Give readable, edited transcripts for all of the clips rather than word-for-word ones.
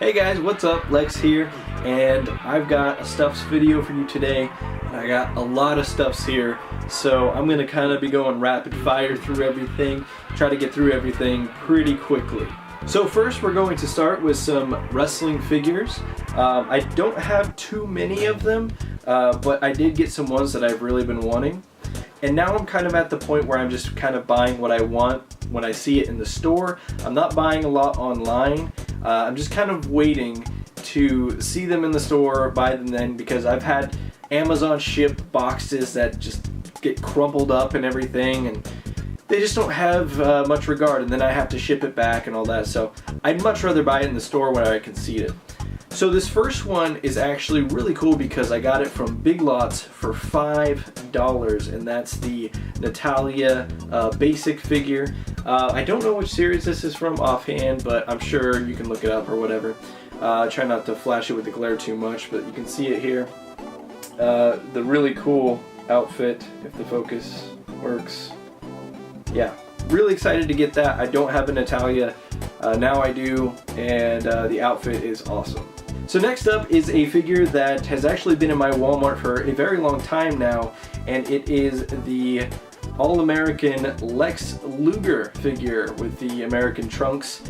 Hey guys, what's up? Lex here, and I've got a Stuffs video for you today. I got a lot of Stuffs here, so I'm going to kind of be going rapid fire through everything, try to get through everything pretty quickly. So first we're going to start with some wrestling figures. I don't have too many of them, but I did get some ones that I've really been wanting. And now I'm kind of at the point where I'm just kind of buying what I want when I see it in the store. I'm not buying a lot online. I'm just kind of waiting to see them in the store, buy them then, because I've had Amazon ship boxes that just get crumpled up and everything, and they just don't have much regard, and then I have to ship it back and all that. So I'd much rather buy it in the store where I can see it. So this first one is actually really cool because I got it from Big Lots for $5, and that's the Natalia basic figure. I don't know which series this is from offhand, but I'm sure you can look it up or whatever. Try not to flash it with the glare too much, but you can see it here. The really cool outfit, if the focus works. Yeah, really excited to get that. I don't have a Natalia, now I do, and the outfit is awesome. So next up is a figure that has actually been in my Walmart for a very long time now, and it is the All-American Lex Luger figure with the American trunks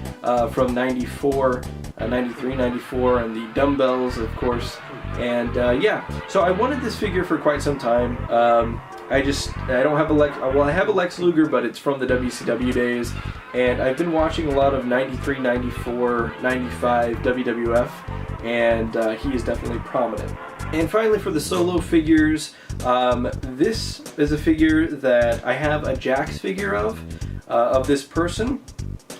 from 94, 93, 94, and the dumbbells, of course. And yeah, so I wanted this figure for quite some time. I don't have a Lex, well, I have a Lex Luger, but it's from the WCW days, and I've been watching a lot of 93, 94, 95 WWF, and he is definitely prominent. And finally, for the solo figures, this is a figure that I have a Jax figure of this person,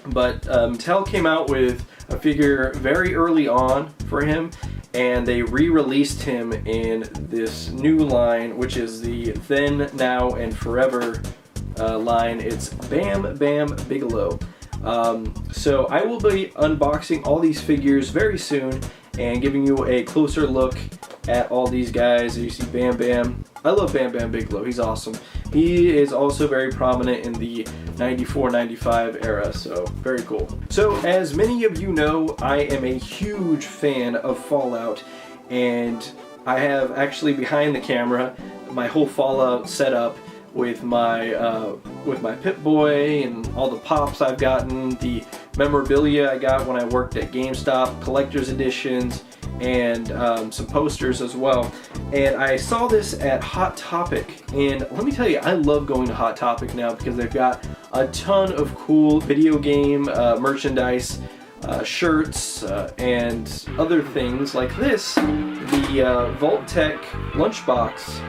but Mattel came out with a figure very early on for him, and they re-released him in this new line, which is the Then, Now, and Forever line. It's Bam Bam Bigelow. So I will be unboxing all these figures very soon and giving you a closer look at all these guys. You see Bam Bam. I love Bam Bam Bigelow. He's awesome. He is also very prominent in the 94-95 era, so very cool. So as many of you know, I am a huge fan of Fallout, and I have actually behind the camera my whole Fallout setup with my Pip-Boy and all the pops I've gotten, the memorabilia I got when I worked at GameStop, collector's editions, and some posters as well. And I saw this at Hot Topic, and let me tell you, I love going to Hot Topic now because they've got a ton of cool video game merchandise, shirts, and other things like this, the Vault-Tec lunchbox.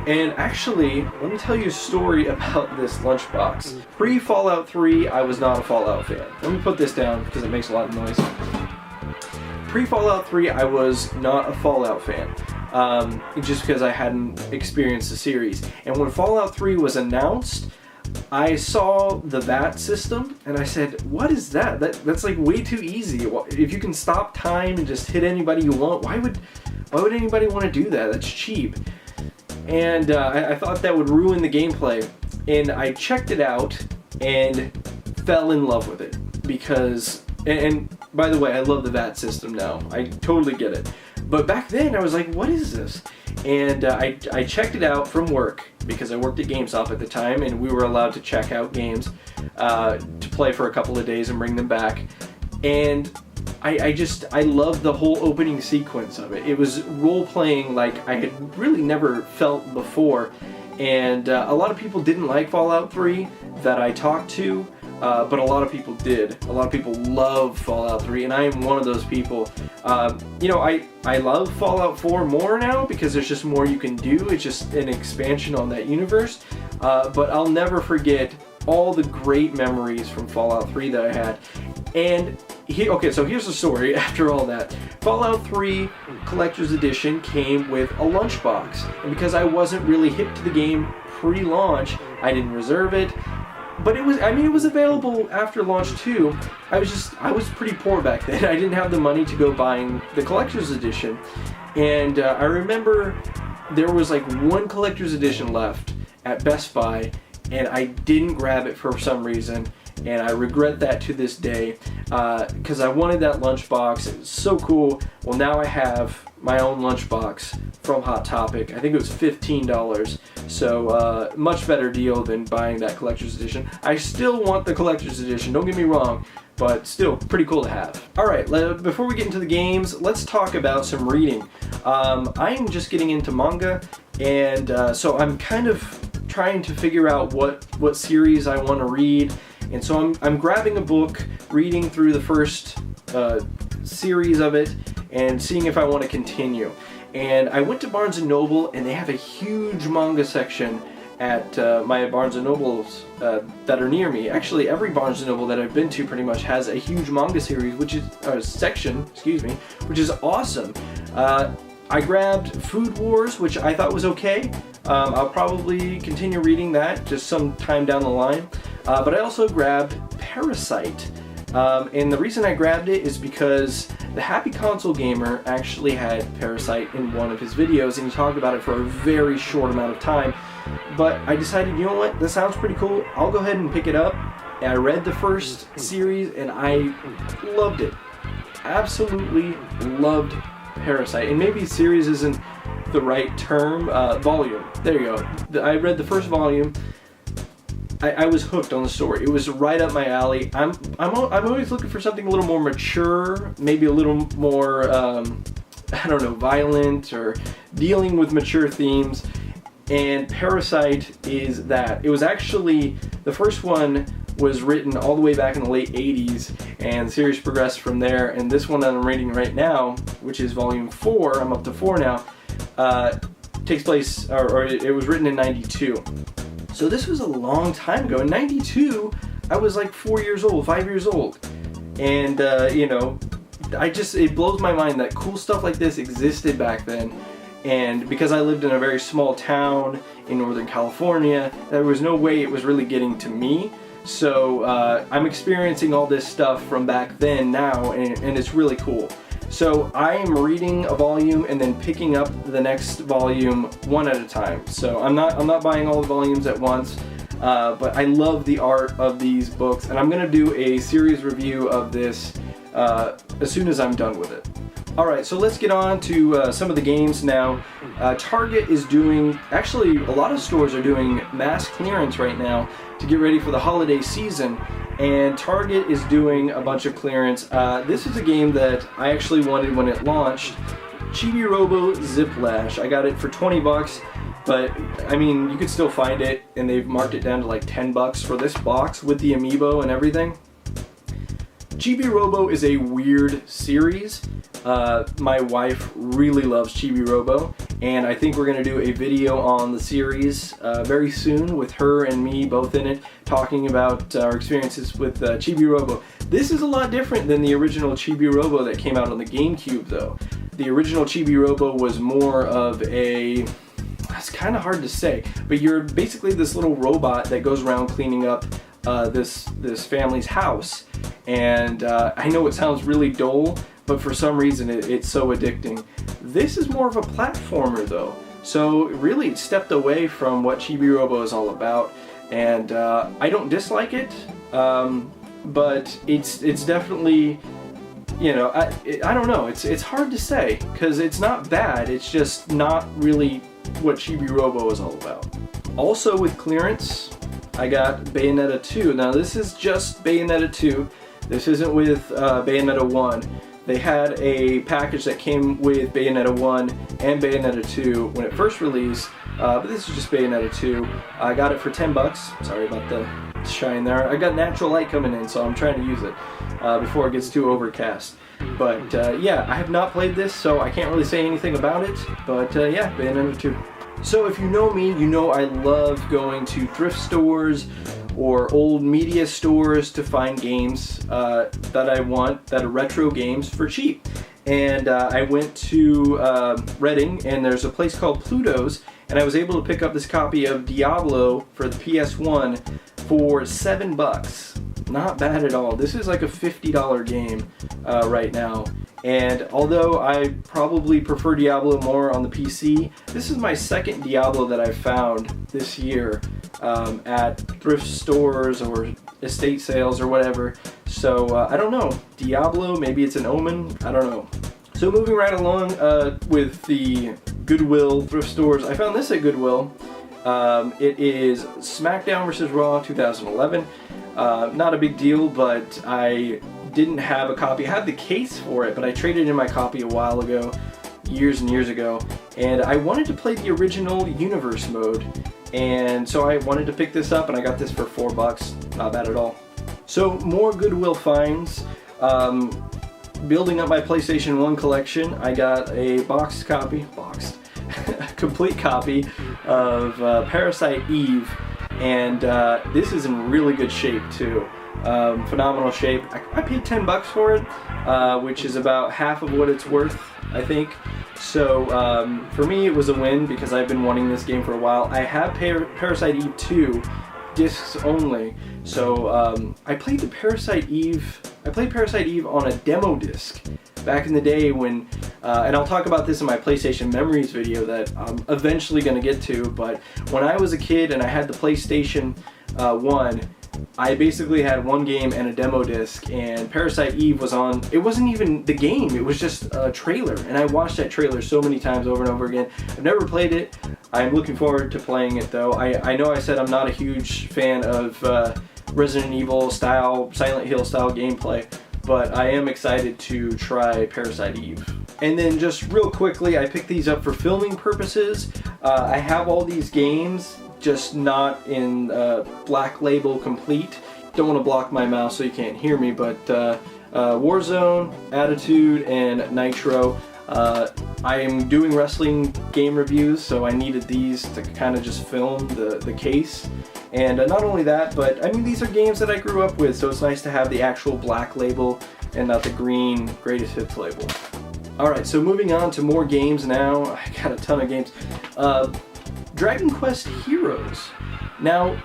And actually, let me tell you a story about this lunchbox. Pre-Fallout 3, I was not a Fallout fan. Let me put this down because it makes a lot of noise. Pre-Fallout 3, I was not a Fallout fan, just because I hadn't experienced the series. And when Fallout 3 was announced, I saw the VAT system, and I said, what is that? That's like way too easy. If you can stop time and just hit anybody you want, why would anybody want to do that? That's cheap. And I thought that would ruin the gameplay. And I checked it out and fell in love with it because... And by the way, I love the VAT system now. I totally get it. But back then, I was like, what is this? And I checked it out from work because I worked at GameStop at the time, and we were allowed to check out games to play for a couple of days and bring them back. And I loved the whole opening sequence of it. It was role-playing like I had really never felt before. And a lot of people didn't like Fallout 3 that I talked to. But a lot of people did. A lot of people love Fallout 3, and I am one of those people. You know, I love Fallout 4 more now because there's just more you can do. It's just an expansion on that universe. But I'll never forget all the great memories from Fallout 3 that I had. And okay, so here's the story after all that. Fallout 3 Collector's Edition came with a lunchbox, and because I wasn't really hip to the game pre-launch, I didn't reserve it. But it was available after launch too. I was pretty poor back then. I didn't have the money to go buying the collector's edition. And I remember there was like one collector's edition left at Best Buy, and I didn't grab it for some reason, and I regret that to this day, because I wanted that lunchbox. It was so cool. Well, now I have my own lunchbox from Hot Topic. I think it was $15, so much better deal than buying that collector's edition. I still want the collector's edition, don't get me wrong, but still pretty cool to have. Alright, before we get into the games, let's talk about some reading. I'm just getting into manga, and so I'm kind of trying to figure out what series I want to read, and so I'm grabbing a book, reading through the first series of it, and seeing if I want to continue. And I went to Barnes & Noble, and they have a huge manga section at my Barnes & Nobles that are near me. Actually, every Barnes & Noble that I've been to pretty much has a huge manga series, which is section, excuse me, which is awesome. I grabbed Food Wars, which I thought was okay. I'll probably continue reading that just some time down the line. But I also grabbed Parasite. And the reason I grabbed it is because the Happy Console Gamer actually had Parasite in one of his videos, and he talked about it for a very short amount of time. But I decided, you know what, this sounds pretty cool, I'll go ahead and pick it up. And I read the first series, and I loved it. Absolutely loved Parasite. And maybe series isn't the right term, volume. There you go. I read the first volume. I was hooked on the story. It was right up my alley. I'm always looking for something a little more mature, maybe a little more, I don't know, violent, or dealing with mature themes. And Parasite is that. It was actually, the first one was written all the way back in the late 80s, and the series progressed from there. And this one that I'm reading right now, which is volume 4, I'm up to 4 now, takes place, or it was written in 92. So this was a long time ago. In 92, I was like 4 years old, 5 years old. And, you know, it blows my mind that cool stuff like this existed back then. And because I lived in a very small town in Northern California, there was no way it was really getting to me. So I'm experiencing all this stuff from back then now, and it's really cool. So I am reading a volume and then picking up the next volume one at a time. So I'm not buying all the volumes at once, but I love the art of these books, and I'm gonna do a series review of this as soon as I'm done with it. Alright, so let's get on to some of the games now. Target is doing, actually a lot of stores are doing mass clearance right now to get ready for the holiday season, and Target is doing a bunch of clearance. This is a game that I actually wanted when it launched, Chibi Robo Ziplash. I got it for 20 bucks, but I mean, you could still find it, and they've marked it down to like 10 bucks for this box with the amiibo and everything. Chibi Robo is a weird series. My wife really loves Chibi Robo, and I think we're going to do a video on the series very soon with her and me both in it, talking about our experiences with Chibi Robo. This is a lot different than the original Chibi Robo that came out on the GameCube though. The original Chibi Robo was more of a, it's kind of hard to say, but you're basically this little robot that goes around cleaning up this family's house. And I know it sounds really dull, but for some reason it's so addicting. This is more of a platformer though, so really it stepped away from what Chibi Robo is all about, and I don't dislike it, but it's definitely, you know, I don't know, it's hard to say, because it's not bad, it's just not really what Chibi Robo is all about. Also with clearance, I got Bayonetta 2. Now this is just Bayonetta 2. This isn't with Bayonetta 1. They had a package that came with Bayonetta 1 and Bayonetta 2 when it first released, but this is just Bayonetta 2. I got it for 10 bucks. Sorry about the shine there. I got natural light coming in, so I'm trying to use it before it gets too overcast. But yeah, I have not played this, so I can't really say anything about it, but yeah, Bayonetta 2. So if you know me, you know I love going to thrift stores or old media stores to find games that I want, that are retro games for cheap. And I went to Reading, and there's a place called Pluto's, and I was able to pick up this copy of Diablo for the PS1 for 7 bucks. Not bad at all. This is like a $50 game right now. And although I probably prefer Diablo more on the PC, this is my second Diablo that I've found this year. at thrift stores or estate sales or whatever. So I don't know. Diablo, maybe it's an omen, I don't know. So moving right along with the Goodwill thrift stores, I found this at Goodwill. It is SmackDown vs. Raw 2011. Not a big deal, but I didn't have a copy. I had the case for it, but I traded in my copy a while ago, years and years ago, and I wanted to play the original Universe mode, and so I wanted to pick this up, and I got this for $4. Not bad at all. So more Goodwill finds. Building up my PlayStation 1 collection, I got a complete copy of Parasite Eve, and this is in really good shape too. Phenomenal shape. I paid $10 for it, which is about half of what it's worth, I think. So for me it was a win because I've been wanting this game for a while. I have Parasite Eve 2 discs only, so I played Parasite Eve on a demo disc back in the day when, and I'll talk about this in my PlayStation Memories video that I'm eventually going to get to, but when I was a kid and I had the PlayStation 1, I basically had one game and a demo disc, and Parasite Eve was on. It wasn't even the game, it was just a trailer, and I watched that trailer so many times over and over again. I've never played it. I'm looking forward to playing it though. I know I said I'm not a huge fan of Resident Evil style, Silent Hill style gameplay, but I am excited to try Parasite Eve. And then just real quickly, I picked these up for filming purposes. I have all these games, just not in Black Label complete. Don't want to block my mouse so you can't hear me, but Warzone, Attitude, and Nitro. I am doing wrestling game reviews, so I needed these to kind of just film the case. And not only that, but I mean, these are games that I grew up with, so it's nice to have the actual Black Label and not the green Greatest Hits label. Alright, so moving on to more games now. I got a ton of games. Dragon Quest Heroes. Now,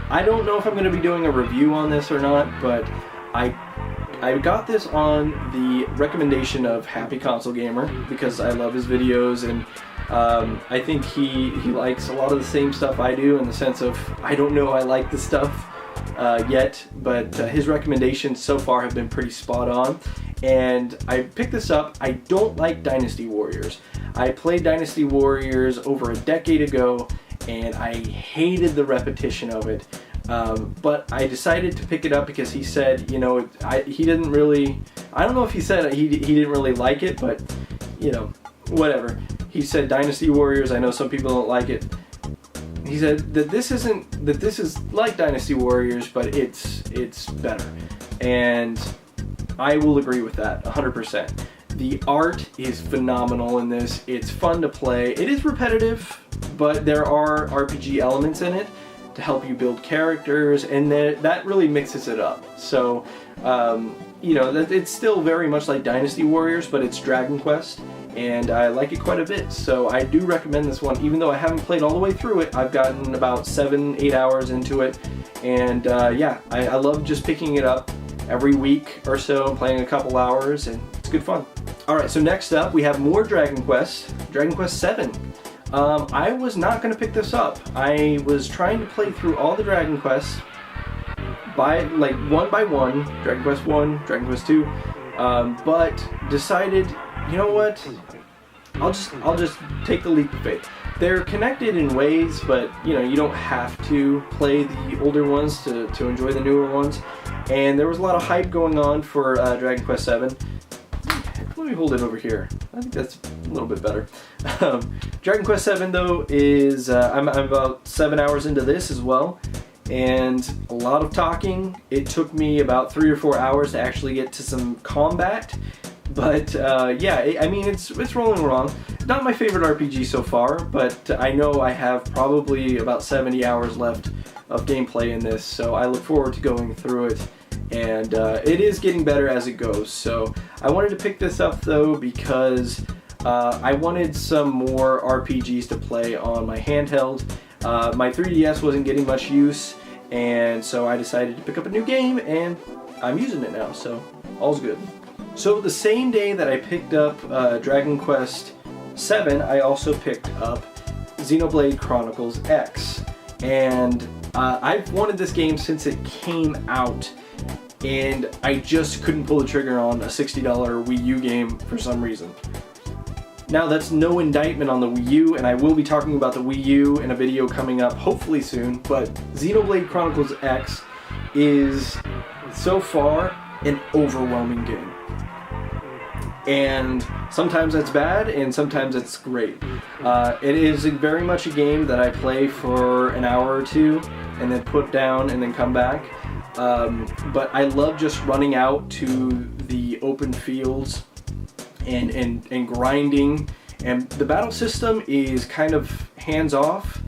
I don't know if I'm going to be doing a review on this or not, but I got this on the recommendation of Happy Console Gamer because I love his videos, and I think he likes a lot of the same stuff I do, in the sense of I don't know I like the stuff yet, but his recommendations so far have been pretty spot on. And I picked this up. I don't like Dynasty Warriors. I played Dynasty Warriors over a decade ago, and I hated the repetition of it. But I decided to pick it up because he said, you know, he didn't really, I don't know if he said he didn't really like it, but, you know, whatever. He said Dynasty Warriors, I know some people don't like it. He said that this is like Dynasty Warriors, but it's better. And I will agree with that 100%. The art is phenomenal in this. It's fun to play. It is repetitive, but there are RPG elements in it to help you build characters, and that really mixes it up. So, you know, it's still very much like Dynasty Warriors, but it's Dragon Quest, and I like it quite a bit. So I do recommend this one, even though I haven't played all the way through it. I've gotten about 7-8 hours into it, and yeah, I love just picking it up every week or so and playing a couple hours, and it's good fun. Alright, so next up we have more Dragon Quest 7. I was not going to pick this up. I was trying to play through all the Dragon Quests one by one, Dragon Quest 1, Dragon Quest 2, but decided, you know what, I'll just take the leap of faith. They're connected in ways, but you know, you don't have to play the older ones to enjoy the newer ones. And there was a lot of hype going on for Dragon Quest 7. Let me hold it over here. I think that's a little bit better. Dragon Quest 7 though is, I'm about 7 hours into this as well, and a lot of talking. It took me about 3 or 4 hours to actually get to some combat, but yeah, I mean, it's rolling along. Not my favorite RPG so far, but I know I have probably about 70 hours left of gameplay in this, so I look forward to going through it. And it is getting better as it goes. So I wanted to pick this up though because I wanted some more RPGs to play on my handheld. My 3DS wasn't getting much use, and so I decided to pick up a new game, and I'm using it now, so all's good. So the same day that I picked up Dragon Quest 7, I also picked up Xenoblade Chronicles X. And I've wanted this game since it came out, and I just couldn't pull the trigger on a $60 Wii U game for some reason. Now, that's no indictment on the Wii U, and I will be talking about the Wii U in a video coming up hopefully soon, but Xenoblade Chronicles X is so far an overwhelming game. And sometimes that's bad, and sometimes it's great. It is very much a game that I play for an hour or two, and then put down, and then come back. But I love just running out to the open fields and grinding. And the battle system is kind of hands-off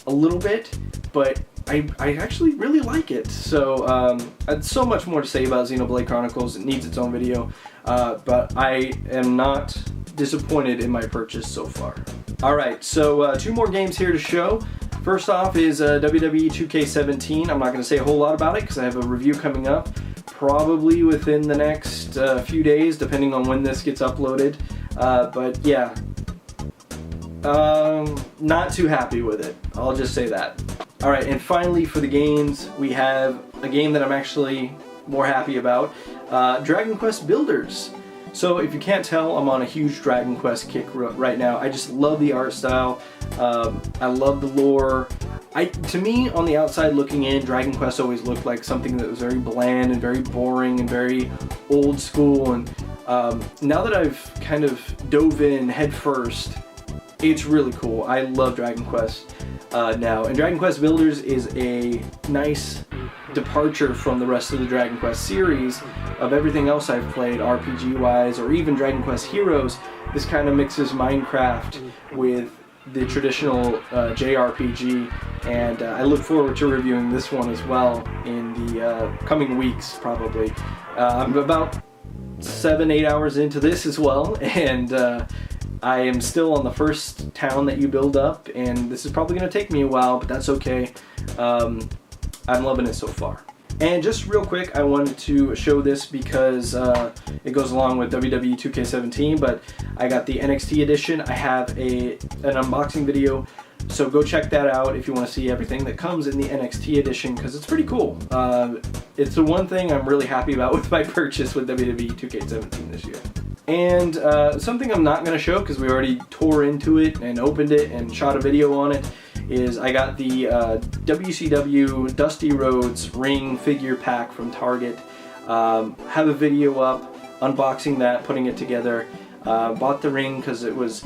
a little bit, but I actually really like it. So so much more to say about Xenoblade Chronicles. It needs its own video, but I am not disappointed in my purchase so far. Alright, so 2 more games here to show. First off is WWE 2K17. I'm not going to say a whole lot about it because I have a review coming up probably within the next few days, depending on when this gets uploaded. But yeah, not too happy with it. I'll just say that. Alright, and finally for the games, we have a game that I'm actually more happy about, Dragon Quest Builders. So if you can't tell, I'm on a huge Dragon Quest kick right now. I just love the art style. I love the lore. To me, on the outside looking in, Dragon Quest always looked like something that was very bland and very boring and very old school. And now that I've kind of dove in head first, it's really cool. I love Dragon Quest now. And Dragon Quest Builders is a nice departure from the rest of the Dragon Quest series of everything else I've played RPG-wise, or even Dragon Quest Heroes. This kind of mixes Minecraft with the traditional JRPG, and I look forward to reviewing this one as well in the coming weeks, probably. I'm about 7-8 hours into this as well, and I am still on the first town that you build up, and this is probably going to take me a while, but that's okay. I'm loving it so far. And just real quick, I wanted to show this because it goes along with WWE 2K17, but I got the NXT edition. I have an unboxing video, so go check that out if you want to see everything that comes in the NXT edition, because it's pretty cool. It's the one thing I'm really happy about with my purchase with WWE 2K17 this year. And something I'm not going to show because we already tore into it and opened it and shot a video on it is I got the WCW Dusty Rhodes ring figure pack from Target. Have a video up unboxing that, putting it together. Bought the ring because it was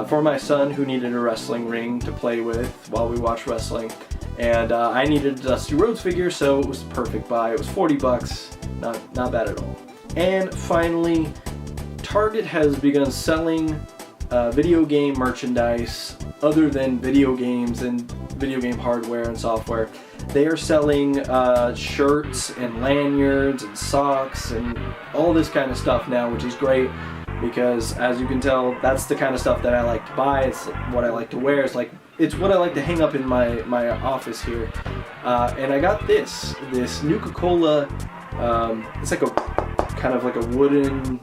for my son who needed a wrestling ring to play with while we watched wrestling. And I needed a Dusty Rhodes figure, so it was a perfect buy. It was 40 bucks, not bad at all. And finally, Target has begun selling video game merchandise other than video games and video game hardware and software. They are selling shirts and lanyards and socks and all this kind of stuff now, which is great because, as you can tell, that's the kind of stuff that I like to buy. It's what I like to wear. It's what I like to hang up in my office here. And I got this Nuka-Cola. It's like a kind of like a wooden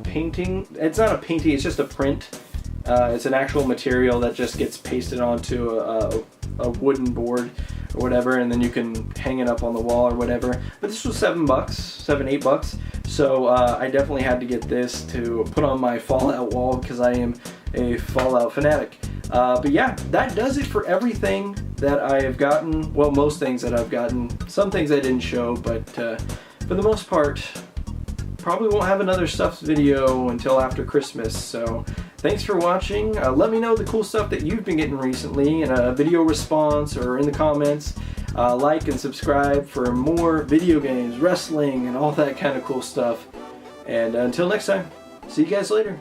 painting. It's not a painting, it's just a print. It's an actual material that just gets pasted onto a wooden board or whatever, and then you can hang it up on the wall or whatever. But this was $7, 8 bucks. So I definitely had to get this to put on my Fallout wall because I am a Fallout fanatic. But yeah, that does it for everything that I have gotten. Well, most things that I've gotten. Some things I didn't show, but for the most part, probably won't have another stuffs video until after Christmas. So thanks for watching. Let me know the cool stuff that you've been getting recently in a video response or in the comments. Like and subscribe for more video games, wrestling, and all that kind of cool stuff. And until next time, see you guys later.